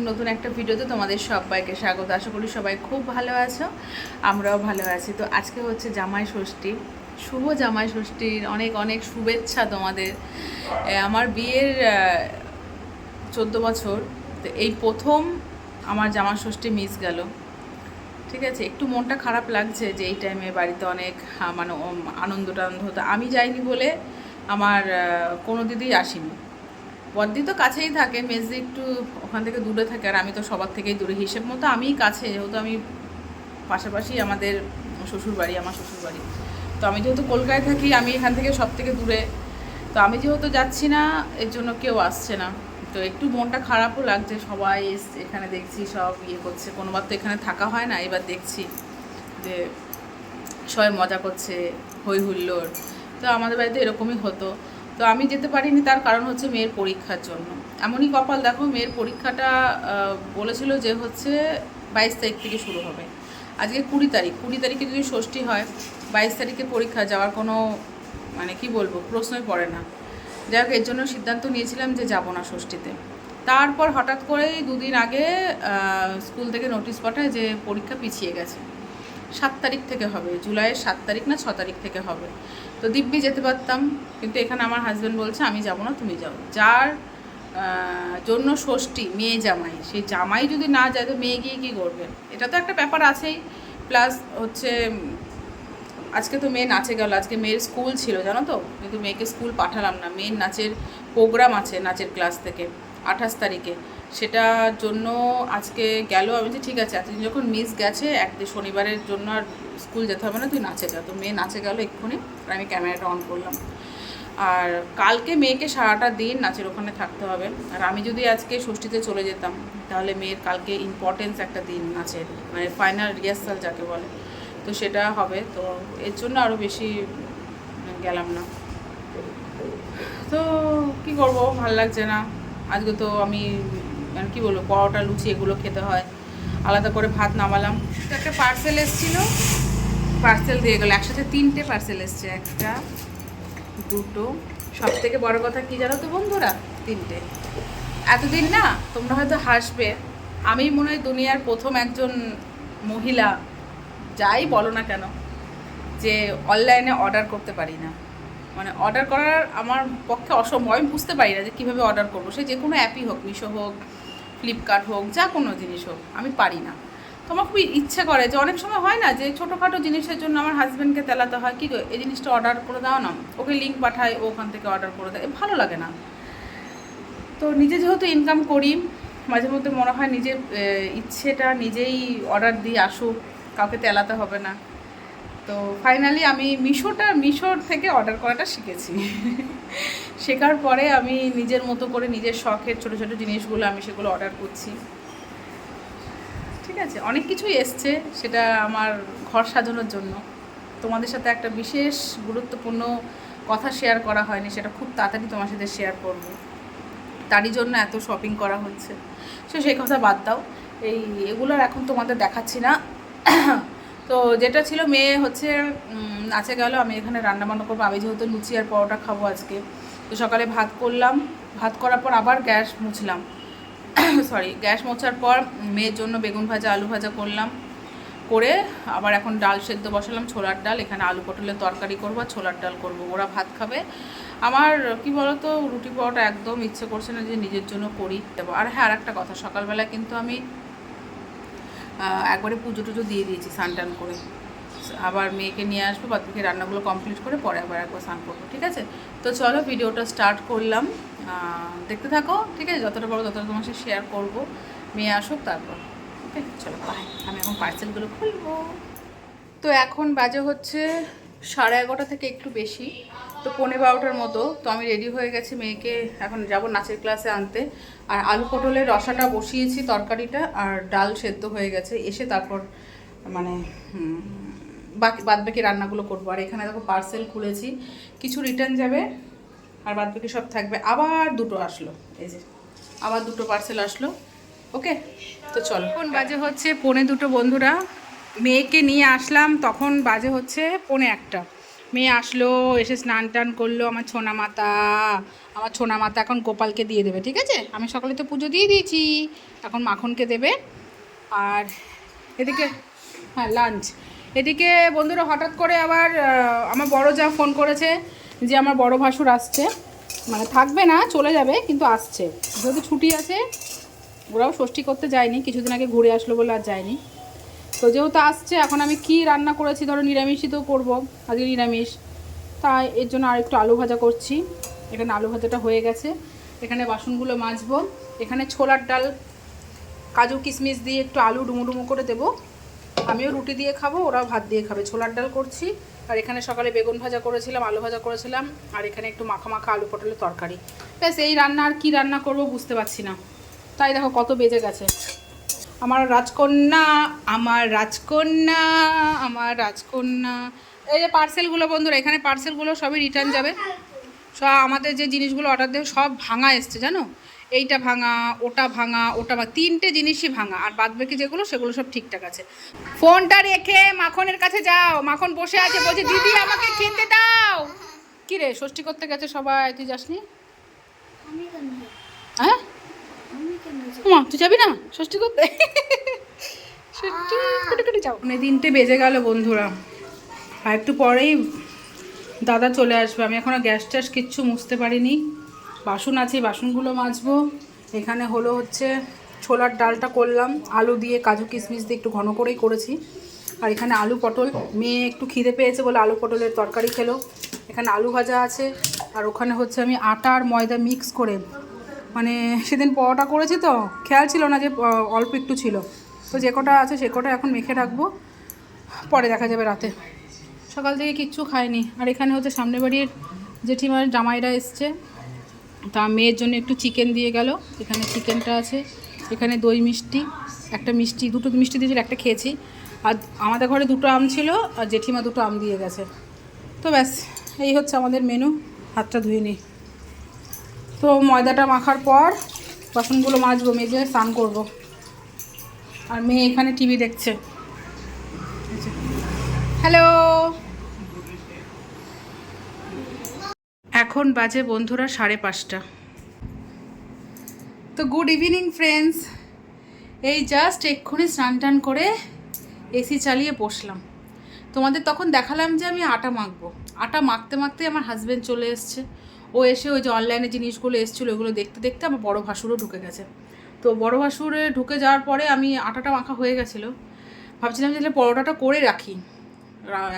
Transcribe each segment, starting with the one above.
নতুন একটা ভিডিওতে তোমাদের সবাইকে স্বাগত। আশা করি সবাই খুব ভালো আছো, আমরাও ভালো আছি। তো আজকে হচ্ছে জামাই ষষ্ঠী, শুভ জামাই ষষ্ঠীর অনেক অনেক শুভেচ্ছা তোমাদের। আমার বিয়ের 14 বছর, তো এই প্রথম আমার জামাই ষষ্ঠী মিস গেল। ঠিক আছে, একটু মনটা খারাপ লাগছে যে এই টাইমে বাড়িতে অনেক মানে আনন্দ টানন্দ হতো। আমি যাইনি বলে আমার কোনো দিদিই আসেনি। বদ্দি তো কাছেই থাকে, মেজদি একটু ওখান থেকে দূরে থাকে, আর আমি তো সবার থেকেই দূরে। হিসেব মতো আমিই কাছে, যেহেতু আমি পাশাপাশি আমাদের শ্বশুরবাড়ি, আমার শ্বশুরবাড়ি। তো আমি যেহেতু কলকাতায় থাকি, আমি এখান থেকে সব থেকে দূরে। তো আমি যেহেতু যাচ্ছি না, এর জন্য কেউ আসছে না। তো একটু মনটা খারাপও লাগছে। সবাই এখানে দেখছি সব ইয়ে করছে, কোনোবার তো এখানে থাকা হয় না, এবার দেখছি যে সবাই মজা করছে, হই হুল্লোড়। তো আমাদের বাড়িতে এরকমই হতো। তো আমি যেতে পারিনি, তার কারণ হচ্ছে মেয়ের পরীক্ষার জন্য। এমনই কপাল, দেখো মেয়ের পরীক্ষাটা বলেছিল যে হচ্ছে 22 তারিখ থেকে শুরু হবে। আজকে 20 তারিখ, 20 তারিখে যদি ষষ্ঠী হয়, 22 তারিখে পরীক্ষা, যাওয়ার কোনো মানে কি বলবো, প্রশ্নই পড়ে না। যাই হোক, এর জন্য সিদ্ধান্ত নিয়েছিলাম যে যাব না ষষ্ঠীতে। তারপর হঠাৎ করেই 2 দিন আগে স্কুল থেকে নোটিশ পাঠায় যে পরীক্ষা পিছিয়ে গেছে, 7 তারিখ থেকে হবে, জুলাইয়ের 7 তারিখ না 6 তারিখ থেকে হবে। তো দিব্যি যেতে পারতাম, কিন্তু এখানে আমার হাজব্যান্ড বলছে আমি যাব না, তুমি যাও। যার জন্য ষষ্ঠী, মেয়ে জামাই, সেই জামাই যদি না যায় তো মেয়ে গিয়ে কী করবে? এটা তো একটা ব্যাপার আছেই। প্লাস হচ্ছে আজকে তো মেয়ে নাচে গেল, আজকে মেয়ের স্কুল ছিল জানো তো, কিন্তু মেয়েকে স্কুল পাঠালাম না। মেয়ের নাচের প্রোগ্রাম আছে, নাচের ক্লাস থেকে 28 তারিখে, সেটার জন্য আজকে গেল। আমি বলছি ঠিক আছে, এতদিন যখন মিস গেছে, একদিন শনিবারের জন্য আর স্কুল যেতে হবে না, তুই নাচে যা। তো মেয়ে নাচে গেল এক্ষুনি, আর আমি ক্যামেরাটা অন করলাম। আর কালকে মেয়েকে সারাটা দিন নাচের ওখানে থাকতে হবে। আর আমি যদি আজকে ষষ্ঠীতে চলে যেতাম, তাহলে মেয়ের কালকে ইম্পর্টেন্স একটা দিন নাচের, মানে ফাইনাল রিহার্সাল যাকে বলে, তো সেটা হবে। তো এর জন্য আরও বেশি গেলাম না। তো কি করব, ভাল লাগছে না। আজকে তো আমি মানে কী বলবো, পরোটা লুচি এগুলো খেতে হয়, আলাদা করে ভাত নামালাম। তো একটা পার্সেল এসেছিলো, পার্সেল দিয়ে গেলো, একসাথে 3টে পার্সেল এসছে, একটা, দুটো, সব থেকে বড় কথা কী জানো তো বন্ধুরা, 3টে। এতদিন না তোমরা হয়তো হাসবে, আমি মনে হয় দুনিয়ার প্রথম একজন মহিলা, যাই বলো না কেন, যে অনলাইনে অর্ডার করতে পারি না। মানে অর্ডার করার আমার পক্ষে অসম্ভব। আমি বুঝতে পারি না যে কীভাবে অর্ডার করবো, সে যে কোনো অ্যাপই হোক, মিশো হোক, ফ্লিপকার্ট হোক, যা কোনো জিনিস হোক, আমি পারি না। তো আমার খুবই ইচ্ছা করে যে অনেক সময় হয় না যে ছোটোখাটো জিনিসের জন্য আমার হাজব্যান্ডকে তেলাতে হয়, কী এই জিনিসটা অর্ডার করে দাও না, ওকে লিঙ্ক পাঠায়, ও ওখান থেকে অর্ডার করে দেয়, ভালো লাগে না। তো নিজে যেহেতু ইনকাম করি, মাঝে মধ্যে মনে হয় নিজের ইচ্ছেটা নিজেই অর্ডার দিয়ে আসুক, কাউকে তেলাতে হবে না। তো ফাইনালি আমি মিশোর থেকে অর্ডার করাটা শিখেছি। শেখার পরে আমি নিজের মতো করে নিজের শখের ছোটো ছোটো জিনিসগুলো আমি সেগুলো অর্ডার করছি। ঠিক আছে, অনেক কিছুই এসছে, সেটা আমার ঘর সাজানোর জন্য। তোমাদের সাথে একটা বিশেষ গুরুত্বপূর্ণ কথা শেয়ার করা হয়নি, সেটা খুব তাড়াতাড়ি তোমার সাথে শেয়ার করবো। তারই জন্য এত শপিং করা হচ্ছে। সো সেই কথা বাদ দাও, এগুলোর এখন তোমাদের দেখাচ্ছি না। তো যেটা ছিল, মেয়ে হচ্ছে নাচে গেল, আমি এখানে রান্নাবান্না করবো। আমি যেহেতু লুচি আর পরোটা খাবো আজকে, তো সকালে ভাত করলাম, ভাত করার পর আবার গ্যাস মুছলাম। সরি, গ্যাস মোছার পর মেয়ের জন্য বেগুন ভাজা, আলু ভাজা করলাম, করে আবার এখন ডাল সেদ্ধ বসালাম, ছোলার ডাল। এখানে আলু পটলের তরকারি করবো আর ছোলার ডাল করবো, ওরা ভাত খাবে। আমার কি বলতো, রুটি পরোটা একদম ইচ্ছে করছে না যে নিজের জন্য করি দেবো। আর হ্যাঁ, আর একটা কথা, সকালবেলা কিন্তু আমি একবারে পুজো টুজো দিয়ে দিয়েছি স্নান টান করে। আবার মেয়েকে নিয়ে আসবো, বাদ বাকি রান্নাগুলো কমপ্লিট করে পরে আবার একবার স্নান করবো। ঠিক আছে, তো চলো ভিডিওটা স্টার্ট করলাম, দেখতে থাকো। ঠিক আছে, যতটা পারবো ততটা তোমার সাথে শেয়ার করবো। মেয়ে আসুক তারপর। ওকে চলো, বাই। আমি এখন পার্সেলগুলো খুলবো। তো এখন বাজে হচ্ছে 11:30 থেকে একটু বেশি, তো 11:15টার মতো। তো আমি রেডি হয়ে গেছি, মেয়েকে এখন যাব নাচের ক্লাসে আনতে। আর আলু পটলের রসাটা বসিয়েছি, তরকারিটা, আর ডাল সেদ্ধ হয়ে গেছে। এসে তারপর মানে বাদ বাকি রান্নাগুলো করবো। আর এখানে দেখো পার্সেল খুলেছি, কিছু রিটার্ন যাবে আর বাদ বাকি সব থাকবে। আবার দুটো আসলো, এই যে আবার দুটো পার্সেল আসলো। ওকে, তো চলো। এখন বাজে হচ্ছে 1:45 বন্ধুরা। মেয়েকে নিয়ে আসলাম, তখন বাজে হচ্ছে 1:45। মেয়ে আসলো, এসে স্নান টান করলো। আমার ছোনা মাতা এখন গোপালকে দিয়ে দেবে, ঠিক আছে? আমি সকালে তো পুজো দিয়ে দিয়েছি, এখন মাখনকে দেবে। আর এদিকে হ্যাঁ লাঞ্চ। এদিকে বন্ধুরা হঠাৎ করে আবার আমার বড় যা ফোন করেছে যে আমার বড় ভাসুর আসছে, মানে থাকবে না, চলে যাবে, কিন্তু আসছে। যেহেতু ছুটি আছে, ওরাও ষষ্ঠী করতে যায়নি, কিছুদিন আগে ঘুরে আসলো বলে আর যায়নি। তো যেহেতু আসছে, এখন আমি কি রান্না করেছি, ধরো নিরামিষই তো করবো, আজকে নিরামিষ, তাই এর জন্য আর একটু আলু ভাজা করছি। এখানে আলু ভাজাটা হয়ে গেছে, এখানে বাসনগুলো মাজবো। এখানে ছোলার ডাল কাজু কিশমিশ দিয়ে একটু আলু ডুমো ডুমো করে দেবো। আমিও রুটি দিয়ে খাবো, ওরাও ভাত দিয়ে খাবে। ছোলার ডাল করছি, আর এখানে সকালে বেগুন ভাজা করেছিলাম, আলু ভাজা করেছিলাম, আর এখানে একটু মাখা মাখা আলু পটলের তরকারি। ব্যাস, এই রান্না। আর কী রান্না করব বুঝতে পারছি না। তাই দেখো কত বেজে গেছে। আমার রাজকন্যা, আমার রাজকন্যা, আমার রাজকন্যা। এই যে পার্সেলগুলো বন্ধুরা, এখানে পার্সেলগুলো সবই রিটার্ন যাবে। সব আমাদের যে জিনিসগুলো অর্ডার দেবে সব ভাঙা এসছে, জানো? এইটা ভাঙা, ওটা ভাঙা, ওটা ভাঙা, 3টে জিনিসই ভাঙা, আর বাদ বাকি যেগুলো সেগুলো সব ঠিকঠাক আছে। ফোনটা রেখে মাখনের কাছে যাও। মাখন বসে আছে, বলছে দিদি আমাকে খেতে দাও। কি রে, ষষ্ঠী করতে গেছে সবাই, তুই যাসনি? হ্যাঁ মা, তুই যাবি না ষষ্ঠী করতে? ষষ্ঠী কেটে কেটে যাও। 3টে বেজে গেল বন্ধুরা, আর একটু পরেই দাদা চলে আসবে। আমি এখনও গ্যাস ট্যাস কিচ্ছু মুছতে পারিনি। বাসন আছে, বাসনগুলো মাজবো। এখানে হচ্ছে ছোলার ডালটা করলাম আলু দিয়ে, কাজু কিশমিশ দিয়ে একটু ঘন করেই করেছি। আর এখানে আলু পটল, মেয়ে একটু খিদে পেয়েছে বলে আলু পটলের তরকারি খেলো। এখানে আলু ভাজা আছে। আর ওখানে আমি আটা আর ময়দা মিক্স করে, মানে সেদিন পরোটা করেছি তো খেয়াল ছিল না যে অল্প একটু ছিল, তো যে কটা আছে সে কটা এখন মেখে রাখবো, পরে দেখা যাবে রাতে। সকাল থেকে কিচ্ছু খাইনি। আর এখানে সামনে বাড়ির জেঠিমার জামাইরা এসছে, তা মেয়ের জন্য একটু চিকেন দিয়ে গেল। এখানে চিকেনটা আছে, এখানে দই মিষ্টি, একটা মিষ্টি, দুটো মিষ্টি দিয়েছিল, একটা খেয়েছি। আর আমাদের ঘরে 2টো আম ছিল, আর জেঠিমা 2টো আম দিয়ে গেছে। তো ব্যাস, এই আমাদের মেনু। হাতটা ধুয়ে নিই। তো ময়দাটা মাখার পর বাসনগুলো মাজবো, মেজে স্নান করবো। আর মেয়ে এখানে টিভি দেখছে। হ্যালো, এখন বাজে বন্ধুরা 5:30। তো গুড ইভিনিং ফ্রেন্ডস। এই জাস্ট এক্ষুনি স্নান টান করে এসি চালিয়ে বসলাম। তোমাদের তখন দেখালাম যে আমি আটা মাখবো। আটা মাখতে মাখতে আমার হাজব্যান্ড চলে এসছে। ও এসে ওই যে অনলাইনে জিনিসগুলো এসেছিলো, ওইগুলো দেখতে দেখতে আমার বড় ভাসুরও ঢুকে গেছে। তো বড় ভাসুরে ঢুকে যাওয়ার পরে আমি আটাটা মাখা হয়ে গেছিলো, ভাবছিলাম যে পরোটাটা করে রাখি।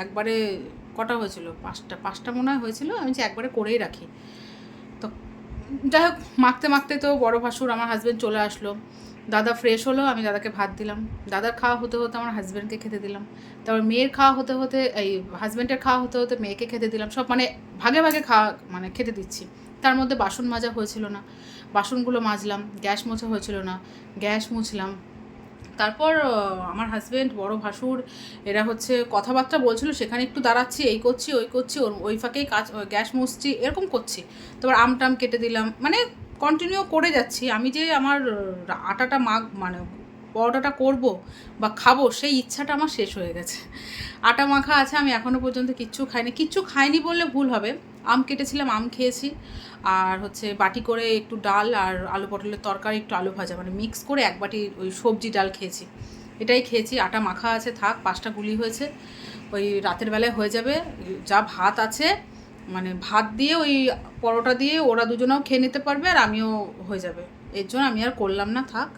একবারে কটা হয়েছিল, 5টা মনে হয় হয়েছিল, আমি যে একবারে করেই রাখি। তো যাই হোক, মাখতে মাখতে তো বড় ভাসুর আমার হাজব্যান্ড চলে আসলো। দাদা ফ্রেশ হলো, আমি দাদাকে ভাত দিলাম। দাদার খাওয়া হতে হতে আমার হাজব্যান্ডকে খেতে দিলাম। তারপর মেয়ের খাওয়া হতে হতে, এই হাজব্যান্ডের খাওয়া হতে হতে মেয়েকে খেতে দিলাম। সব মানে ভাগে ভাগে খাওয়া, মানে খেতে দিচ্ছি। তার মধ্যে বাসন মাজা হয়েছিল না, বাসনগুলো মাজলাম। গ্যাস মোছা হয়েছিল না, গ্যাস মুছলাম। তারপর আমার হাজব্যান্ড, বড় ভাসুর, এরা কথাবার্তা বলছিল, সেখানে একটু দাঁড়াচ্ছি, এই করছি ওই করছি, ওই ফাঁকেই গ্যাস মুছছি, এরকম করছি। তারপর আমটাম কেটে দিলাম, মানে কন্টিনিউ করে যাচ্ছি। আমি যে আমার আটাটা মানে পরোটাটা করব বা খাবো, সেই ইচ্ছাটা আমার শেষ হয়ে গেছে। আটা মাখা আছে, আমি এখনও পর্যন্ত কিচ্ছু খাইনি বললে ভুল হবে। আম কেটেছিলাম, আম খেয়েছি। আর বাটি করে একটু ডাল আর আলু পটলের তরকারি, একটু আলু ভাজা, মানে মিক্স করে 1 বাটি ওই সবজি ডাল খেয়েছি। এটাই খেয়েছি। আটা মাখা আছে, থাক। 5টা গুলি হয়েছে, ওই রাতের বেলায় হয়ে যাবে। যা ভাত আছে, মানে ভাত দিয়ে ওই পরোটা দিয়ে ওরা দুজনেও খেয়ে নিতে পারবে, আর আমিও হয়ে যাবে। এর জন্য আমি আর করলাম না, থাক,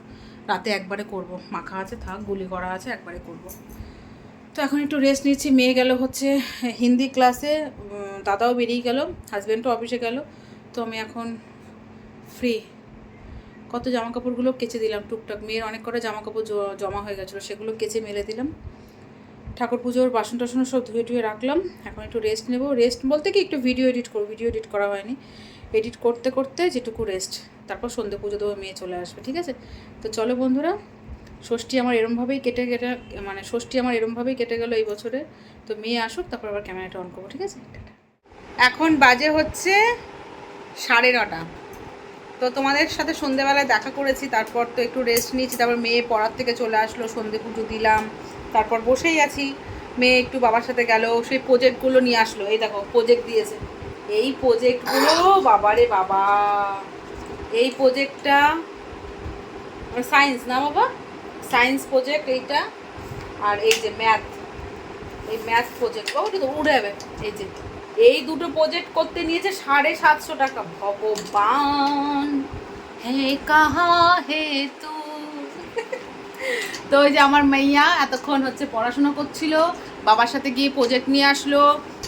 রাতে একবারে করব। মাখা আছে, থাক, গুলি করা আছে, একবারে করব। তো এখন একটু রেস্ট নিচ্ছি। মেয়ে গেল হিন্দি ক্লাসে, দাদাও বেরিয়ে গেল, হাজব্যান্ডও অফিসে গেল। তো আমি এখন ফ্রি। কত জামাকাপড়গুলো কেচে দিলাম টুকটাক। মেয়ের অনেক কটা জামাকাপড় জমা হয়ে গেছিলো, সেগুলো কেচে মেলে দিলাম। ঠাকুর পুজোর বাসন টাসন সব ধুয়ে রাখলাম। এখন একটু রেস্ট নেব। রেস্ট বলতে কি, একটু ভিডিও এডিট করা হয়নি। এডিট করতে করতে যেটুকু রেস্ট, তারপর সন্ধ্যে পুজো দেবো, মেয়ে চলে আসবে, ঠিক আছে? তো চলো বন্ধুরা, ষষ্ঠী আমার এরমভাবেই কেটে গেল এই বছরে। তো মেয়ে আসুক, তারপর আবার ক্যামেরাটা অন করবো, ঠিক আছে? এখন বাজে 9:30। তো তোমাদের সাথে সন্ধ্যেবেলায় দেখা করেছি, তারপর তো একটু রেস্ট নিয়েছি। তারপর মেয়ে পড়ার থেকে চলে আসলো, সন্ধ্যে পুজো দিলাম, তারপর বসেই আছি। মেয়ে একটু বাবার সাথে গেল, সেই প্রজেক্টগুলো নিয়ে আসলো। এই দেখো প্রজেক্ট দিয়েছে, এই প্রজেক্টগুলো বাবারে বাবা, এই প্রজেক্টটা সায়েন্স না বাবা, সায়েন্স প্রজেক্ট এইটা, আর এই যে ম্যাথ, এই ম্যাথ প্রজেক্ট ওটা তো উড়ে যাবে। এই যে এই দুটো প্রজেক্ট করতে নিয়েছে 750 টাকা। ভগবান হে কাহা হে তু। তো ওই যে আমার মাইয়া এতক্ষণ হচ্ছে পড়াশোনা করছিল, বাবার সাথে গিয়ে প্রজেক্ট নিয়ে আসলো,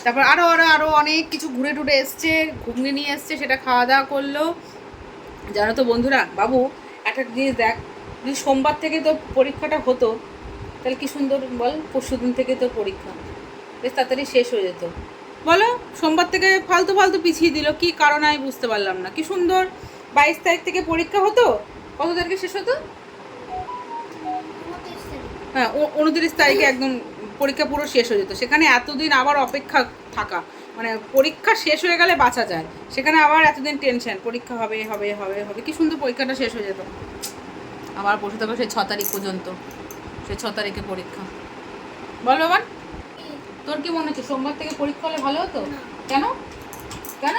তারপর আরও আরও আরও অনেক কিছু ঘুরে টুরে এসছে, ঘুগনি নিয়ে এসছে, সেটা খাওয়া দাওয়া করলো। জানো তো বন্ধুরা, বাবু একটা জিনিস দেখ, যদি সোমবার থেকে তো পরীক্ষাটা হতো তাহলে কি সুন্দর বল, পরশুদিন থেকে তো পরীক্ষা, বেশ তাড়াতাড়ি শেষ হয়ে যেত। বলো, সোমবার থেকে ফালতু ফালতু পিছিয়ে দিল, কি কারণ আমি বুঝতে পারলাম না। কি সুন্দর 22 তারিখ থেকে পরীক্ষা হতো, কত তারিখে শেষ হতো? হ্যাঁ, 29 তারিখে একদম পরীক্ষা পুরো শেষ হয়ে যেত। সেখানে এতদিন আবার অপেক্ষা থাকা, মানে পরীক্ষা শেষ হয়ে গেলে বাঁচা যায়, সেখানে আবার এতদিন টেনশন, পরীক্ষা হবে হবে হবে হবে। কি সুন্দর পরীক্ষাটা শেষ হয়ে যেত। আবার বসে থাকো সেই 6 তারিখ পর্যন্ত, সেই 6 তারিখে পরীক্ষা। বল বাবা, তোর কি মনে হচ্ছে সোমবার থেকে পরীক্ষা হলে ভালো হতো? কেন কেন?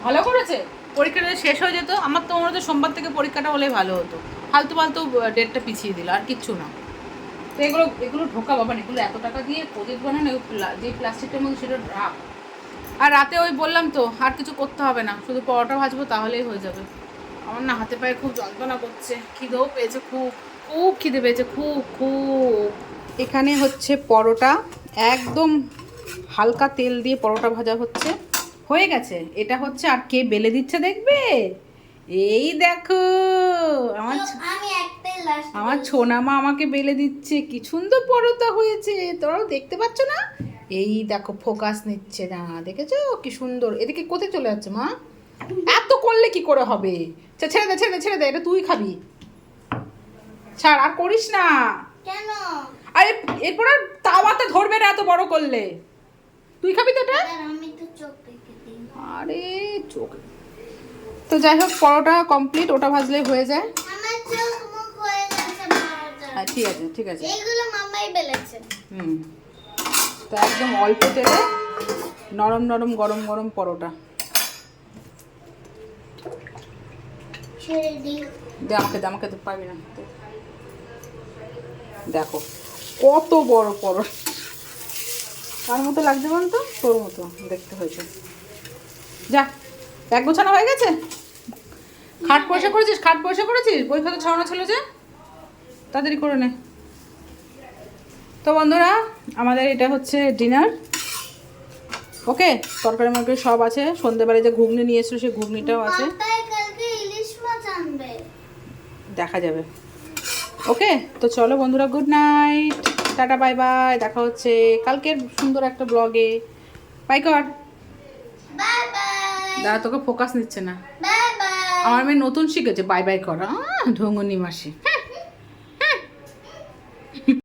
ভালো করেছে, পরীক্ষাটা শেষ হয়ে যেত। আমার তো মনে হচ্ছে সোমবার থেকে পরীক্ষাটা হলে ভালো হতো, ফালতু ফালতু ডেটটা পিছিয়ে দিল, আর কিচ্ছু না। তো এগুলো এগুলো ঢোকা বাবা, এগুলো এত টাকা দিয়ে প্রজেক্ট বানানো, যে প্লাস্টিকটার মধ্যে সেটা রাখ। আর রাতে ওই বললাম তো, আর কিছু করতে হবে না, শুধু পরোটা ভাজবো তাহলেই হয়ে যাবে। আমার না হাতে পায়ে খুব যন্ত্রণা করছে, খিদেও পেয়েছে, খুব খুব খিদে পেয়েছে, খুব খুব। এখানে হচ্ছে পরোটা, একদম হালকা তেল দিয়ে পরোটা ভাজা হচ্ছে, হয়ে গেছে। এটা হচ্ছে, আর কে বেলে দিচ্ছে দেখবে, এই দেখো আমার আমার ছোনামা আমাকে বেলে দিচ্ছে। কি সুন্দর পরোটা হয়েছে, তোরাও দেখতে পাচ্ছ না? এই দেখো ফোকাস নিচ্ছে না, দেখেছো কি সুন্দর। এদিকে কোথায় চলে যাচ্ছে মা? এত করলে কি করে হবে? ছেড়ে দে ছেড়ে দে ছেড়ে দে, এটা তুই খাবি, ছাড়, আর করিস না। কেন? আরে এরপর আর তাওয়াতে ধরবে না এত বড় করলে। তুই খাবি তো এটা? আমি তো চোখ রেখে দিই। আরে চোখ। তো যাই হোক, পরোটা কমপ্লিট, ওটা ভাজলেই হয়ে যায়। আমার চোখ মুখ হয়ে গেছে পরোটা। হ্যাঁ ঠিক আছে ঠিক আছে। এইগুলো মামাই বেলেছে। হুম, তো একদম অল্প তেলে নরম নরম গরম গরম পরোটা। ছেড়ে দিই। দে আমাকে তো পাবি না। দেখো কত বড় পরোটা, কার মতো লাগছে বলতো? তোর মতো দেখতে হয়েছে। যা, ব্যাগ গোছানো হয়ে গেছে? খাট পয়সা করেছিস? খাট পয়সা করেছিস? বই খাতা ছড়ানো ছিল যে, তাড়াতাড়ি করে নে। তো বন্ধুরা, আমাদের এটা হচ্ছে ডিনার। ওকে, তরকারি মরকারি সব আছে। সন্ধ্যেবেলায় যে ঘুগনি নিয়ে এসেছিল, সেই ঘুগনিটাও আছে, মাথায় কালকে ইলিশ মাছ আনবে। দেখা যাবে। ওকে, তো চলো বন্ধুরা, good night, tata, bye bye. দেখা হচ্ছে কালকের সুন্দর একটা ব্লগে। বাই কর। Bye bye. দাদা তোকে ফোকাস নিচ্ছে না। Bye bye. আমার মেয়ে নতুন শিখেছে বাই বাই করা, ঢঙ্গনি মাসি।